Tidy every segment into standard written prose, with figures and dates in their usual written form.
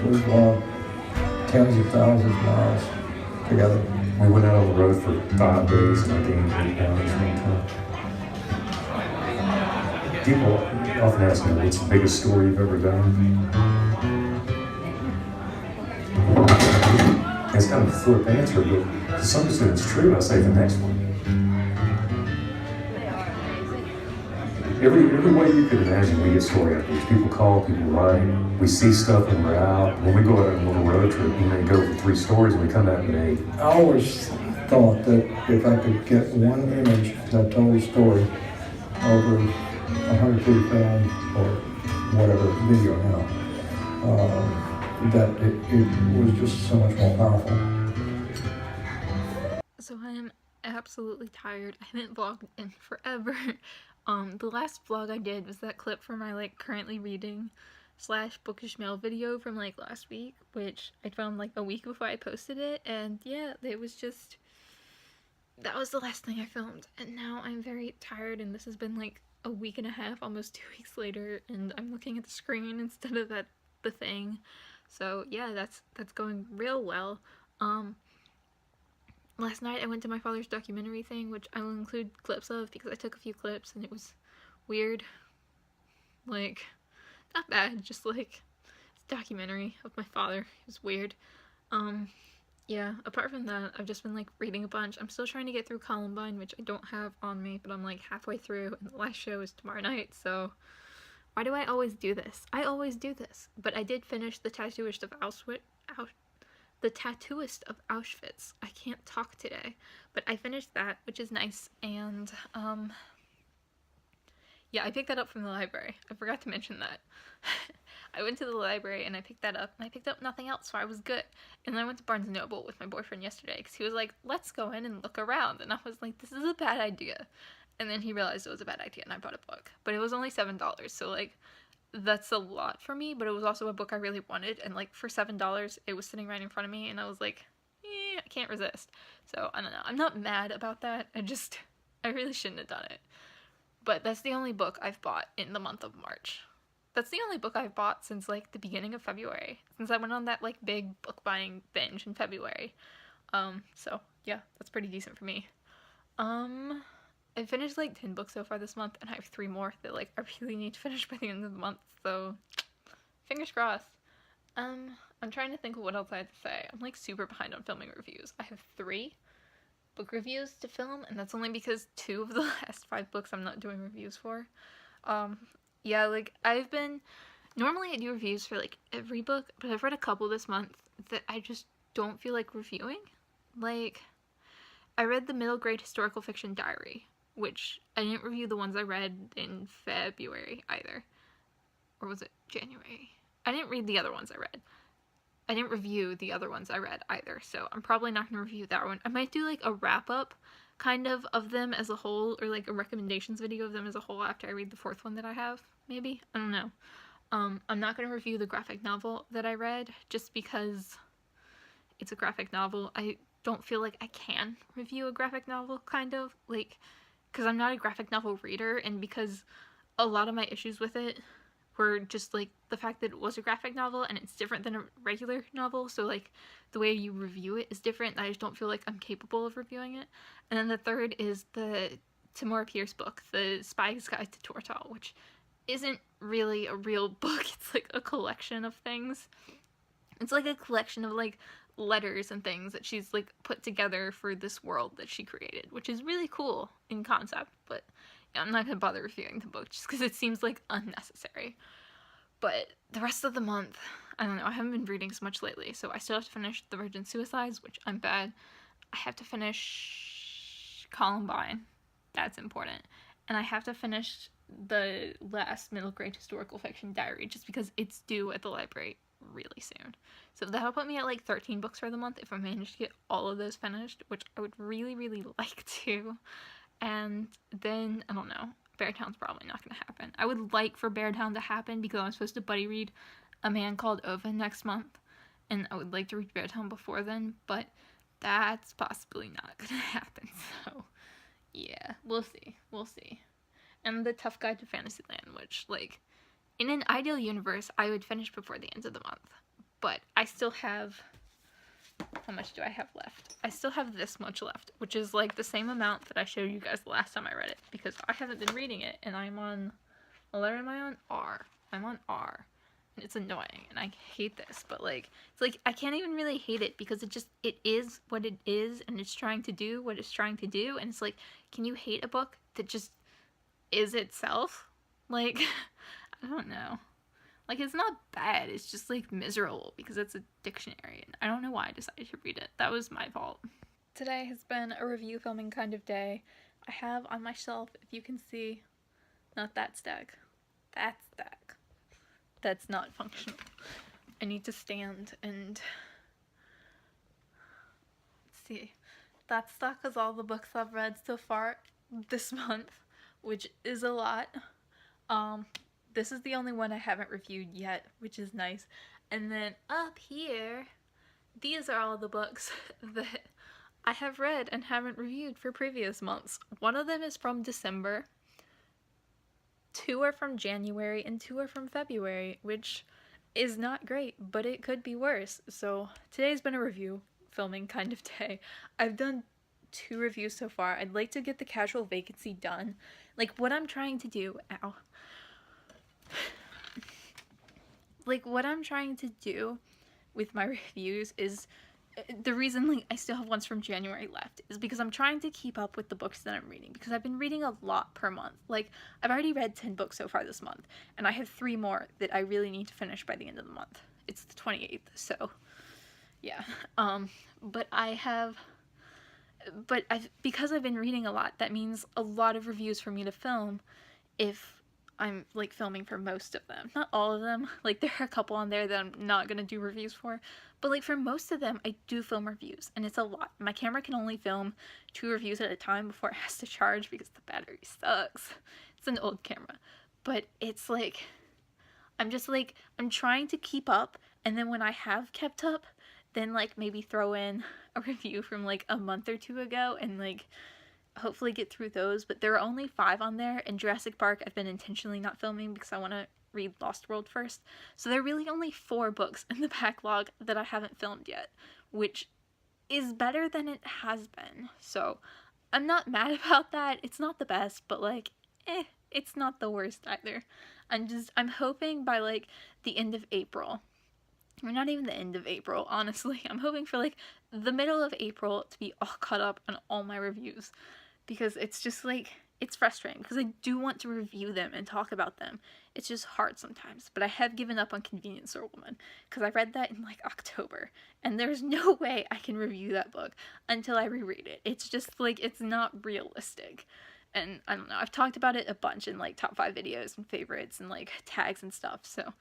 We've walked tens of thousands of miles together. We went out on the road for 5 days and I gained 8 pounds one time. People often ask me, what's the biggest story you've ever done? And it's kind of a flip answer, but to some extent it's true. I say the next one. Every way you could imagine, we get story updates. People call, people write. We see stuff when we're out. When we go out on a little road trip, we may go for 3 stories and we come back with 8. I always thought that if I could get one image that told a story over 100 feet film or whatever video now, that it was just so much more powerful. So I am absolutely tired. I haven't vlogged in forever. The last vlog I did was that clip for my currently reading / bookish mail video from last week, which I found a week before I posted it, and yeah, it was just, that was the last thing I filmed, and now I'm very tired, and this has been a week and a half, almost 2 weeks later, and I'm looking at the screen instead of at the thing. So yeah, that's going real well. Last night I went to my father's documentary thing, which I will include clips of because I took a few clips and it was weird. Not bad, just it's a documentary of my father. It was weird. Yeah, apart from that, I've just been reading a bunch. I'm still trying to get through Columbine, which I don't have on me, but I'm halfway through, and the last show is tomorrow night, so why do I always do this? I always do this. But I did finish The Tattooist of Auschwitz. I can't talk today, but I finished that, which is nice, and yeah, I picked that up from the library. I forgot to mention that. I went to the library and I picked that up, and I picked up nothing else, so I was good. And then I went to Barnes & Noble with my boyfriend yesterday because he was like, let's go in and look around, and I was like, this is a bad idea. And then he realized it was a bad idea and I bought a book, but it was only $7, so that's a lot for me, but it was also a book I really wanted, and for $7 it was sitting right in front of me, and I was like, I can't resist. So I don't know, I'm not mad about that, I really shouldn't have done it. But that's the only book I've bought in the month of March. That's the only book I've bought since the beginning of February, since I went on that big book buying binge in February. So yeah, that's pretty decent for me. I finished 10 books so far this month, and I have 3 more that I really need to finish by the end of the month, so fingers crossed. I'm trying to think of what else I had to say. I'm super behind on filming reviews. I have 3 book reviews to film, and that's only because 2 of the last 5 books I'm not doing reviews for. Yeah, normally I do reviews for every book, but I've read a couple this month that I just don't feel like reviewing. I read the middle grade historical fiction diary, which I didn't review the ones I read in February either. Or was it January? I didn't read the other ones I read. I didn't review the other ones I read either, so I'm probably not going to review that one. I might do a wrap-up kind of them as a whole, or a recommendations video of them as a whole after I read the 4th one that I have, maybe? I don't know. I'm not going to review the graphic novel that I read, just because it's a graphic novel. I don't feel like I can review a graphic novel, kind of, because I'm not a graphic novel reader, and because a lot of my issues with it were just the fact that it was a graphic novel and it's different than a regular novel, so the way you review it is different. I just don't feel like I'm capable of reviewing it. And then the third is the Tamora Pierce book, The Spy's Guide to Tortal, which isn't really a real book. It's a collection of things. It's a collection of letters and things that she's put together for this world that she created, which is really cool in concept, but yeah, I'm not gonna bother reviewing the book just because it seems unnecessary. But the rest of the month, I don't know, I haven't been reading so much lately, so I still have to finish The Virgin Suicides, which I'm bad. I have to finish Columbine, that's important, and I have to finish the last middle grade historical fiction diary just because it's due at the library really soon. So that'll put me at 13 books for the month if I manage to get all of those finished, which I would really, really like to. And then, I don't know, Beartown's probably not going to happen. I would like for Beartown to happen because I'm supposed to buddy read A Man Called Ova next month, and I would like to read Beartown before then, but that's possibly not going to happen, so yeah, we'll see. And The Tough Guide to Fantasyland, which, in an ideal universe, I would finish before the end of the month, but I still have, how much do I have left? I still have this much left, which is like the same amount that I showed you guys the last time I read it, because I haven't been reading it, and I'm on, what letter am I on? R. I'm on R. And it's annoying, and I hate this, but like, it's like, I can't even really hate it, because it is what it is, and it's trying to do what it's trying to do, and it's like, can you hate a book that just is itself? Like, I don't know. Like, it's not bad, it's just like miserable, because it's a dictionary, and I don't know why I decided to read it. That was my fault. Today has been a review filming kind of day. I have on my shelf, if you can see, not that stack, that stack. That's not functional. I need to stand and see. That stack is all the books I've read so far this month, which is a lot. This is the only one I haven't reviewed yet, which is nice. And then up here, these are all the books that I have read and haven't reviewed for previous months. One of them is from December. 2 are from January, and 2 are from February, which is not great, but it could be worse. So today's been a review filming kind of day. I've done 2 reviews so far. I'd like to get the Casual Vacancy done. Like, what I'm trying to do, ow. Like, what I'm trying to do with my reviews is, the reason like I still have ones from January left is because I'm trying to keep up with the books that I'm reading, because I've been reading a lot per month. Like, I've already read 10 books so far this month, and I have 3 more that I really need to finish by the end of the month. It's the 28th, so yeah. Because I've been reading a lot, that means a lot of reviews for me to film if I'm like filming for most of them. Not all of them, like there are a couple on there that I'm not gonna do reviews for, but like for most of them I do film reviews, and it's a lot. My camera can only film 2 reviews at a time before it has to charge because the battery sucks. It's an old camera, but it's like, I'm trying to keep up, and then when I have kept up, then like maybe throw in a review from like a month or 2 ago and like hopefully get through those. But there are only 5 on there, and Jurassic Park I've been intentionally not filming because I want to read Lost World first. So there are really only 4 books in the backlog that I haven't filmed yet, which is better than it has been. So I'm not mad about that. It's not the best, but like, it's not the worst either. I'm hoping by like the end of April, or not even the end of April, honestly, I'm hoping for like the middle of April to be all caught up on all my reviews, because it's just like, it's frustrating because I do want to review them and talk about them. It's just hard sometimes, but I have given up on Convenience Store Woman because I read that in like October, and there's no way I can review that book until I reread it. It's just like, it's not realistic. And I don't know, I've talked about it a bunch in like top 5 videos and favorites and like tags and stuff, so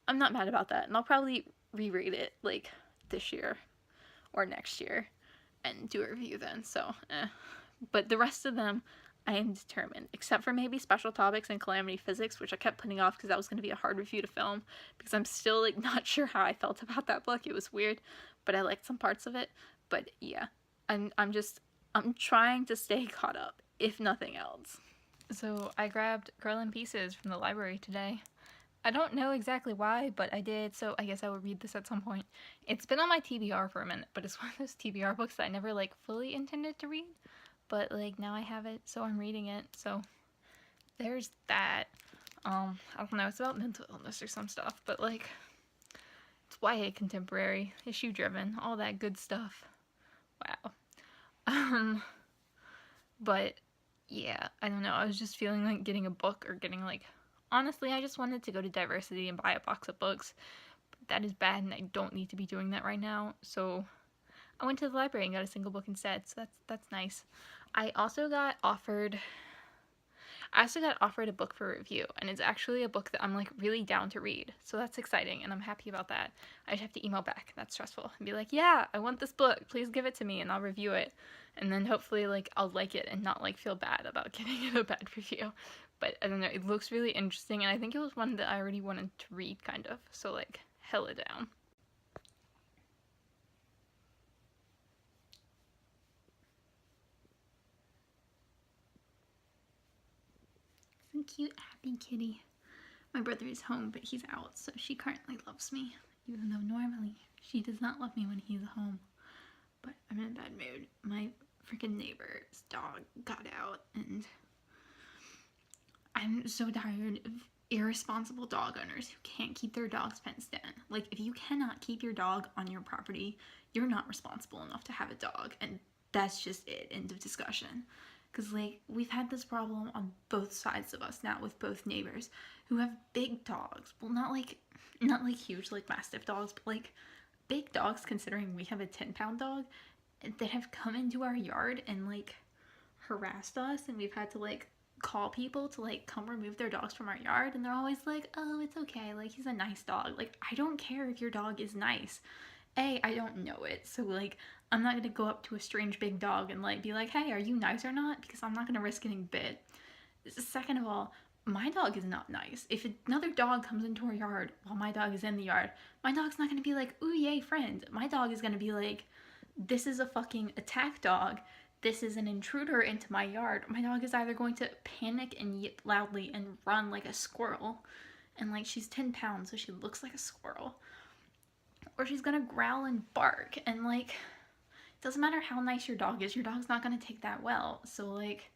I'm not mad about that, and I'll probably reread it like this year or next year and do a review then, so But the rest of them I am determined, except for maybe Special Topics and Calamity Physics, which I kept putting off because that was going to be a hard review to film, because I'm still like not sure how I felt about that book. It was weird, but I liked some parts of it. But yeah, I'm trying to stay caught up, if nothing else. So I grabbed Girl in Pieces from the library today. I don't know exactly why, but I did, so I guess I will read this at some point. It's been on my TBR for a minute, but it's one of those TBR books that I never like fully intended to read. But like now I have it, so I'm reading it. So there's that. I don't know, it's about mental illness or some stuff, but like it's YA contemporary, issue driven, all that good stuff. Wow. But yeah, I don't know. I was just feeling like getting a book, or getting like, honestly, I just wanted to go to Diversity and buy a box of books. But that is bad, and I don't need to be doing that right now. So I went to the library and got a single book instead. So that's nice. I also got offered a book for review, and it's actually a book that I'm like really down to read. So that's exciting, and I'm happy about that. I just have to email back. That's stressful. And be like, yeah, I want this book. Please give it to me, and I'll review it. And then hopefully like I'll like it and not like feel bad about giving it a bad review. But I don't know, it looks really interesting, and I think it was one that I already wanted to read kind of. So like hella down. Cute happy kitty. My brother is home, but he's out, so she currently loves me, even though normally she does not love me when he's home. But I'm in a bad mood. My freaking neighbor's dog got out, and I'm so tired of irresponsible dog owners who can't keep their dogs fenced in. Like, if you cannot keep your dog on your property, you're not responsible enough to have a dog, and that's just it. End of discussion. Because, like, we've had this problem on both sides of us now with both neighbors who have big dogs. Well, not like huge, like, Mastiff dogs, but, like, big dogs, considering we have a 10-pound dog, that have come into our yard and, like, harassed us, and we've had to, like, call people to, like, come remove their dogs from our yard, and they're always like, oh, it's okay, like, he's a nice dog. Like, I don't care if your dog is nice. I don't know it, so, like, I'm not gonna go up to a strange big dog and, like, be like, hey, are you nice or not? Because I'm not gonna risk getting bit. Second of all, my dog is not nice. If another dog comes into our yard while my dog is in the yard, my dog's not gonna be like, ooh, yay, friend. My dog is gonna be like, this is a fucking attack dog. This is an intruder into my yard. My dog is either going to panic and yip loudly and run like a squirrel, and, like, she's 10 pounds, so she looks like a squirrel, or she's gonna growl and bark, and, like, it doesn't matter how nice your dog is, your dog's not gonna take that well. So, like,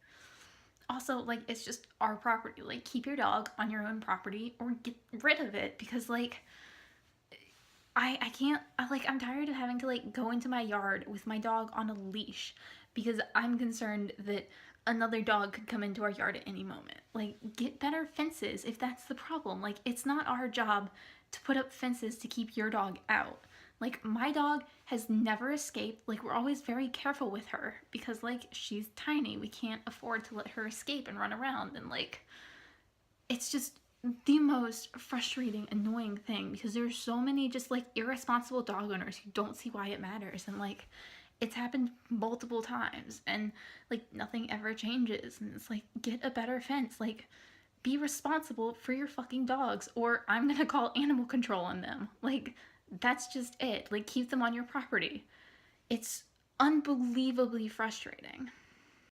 also, like, it's just our property. Like, keep your dog on your own property or get rid of it, because, like, I can't, I'm tired of having to, like, go into my yard with my dog on a leash because I'm concerned that another dog could come into our yard at any moment. Like, get better fences if that's the problem. Like, it's not our job to put up fences to keep your dog out. Like, my dog has never escaped. Like, we're always very careful with her because, like, she's tiny. We can't afford to let her escape and run around, and, like, it's just the most frustrating, annoying thing because there's so many just, like, irresponsible dog owners who don't see why it matters, and, like, it's happened multiple times, and, like, nothing ever changes, and it's like, get a better fence. Like, be responsible for your fucking dogs, or I'm gonna call animal control on them. Like, that's just it. Like, keep them on your property. It's unbelievably frustrating.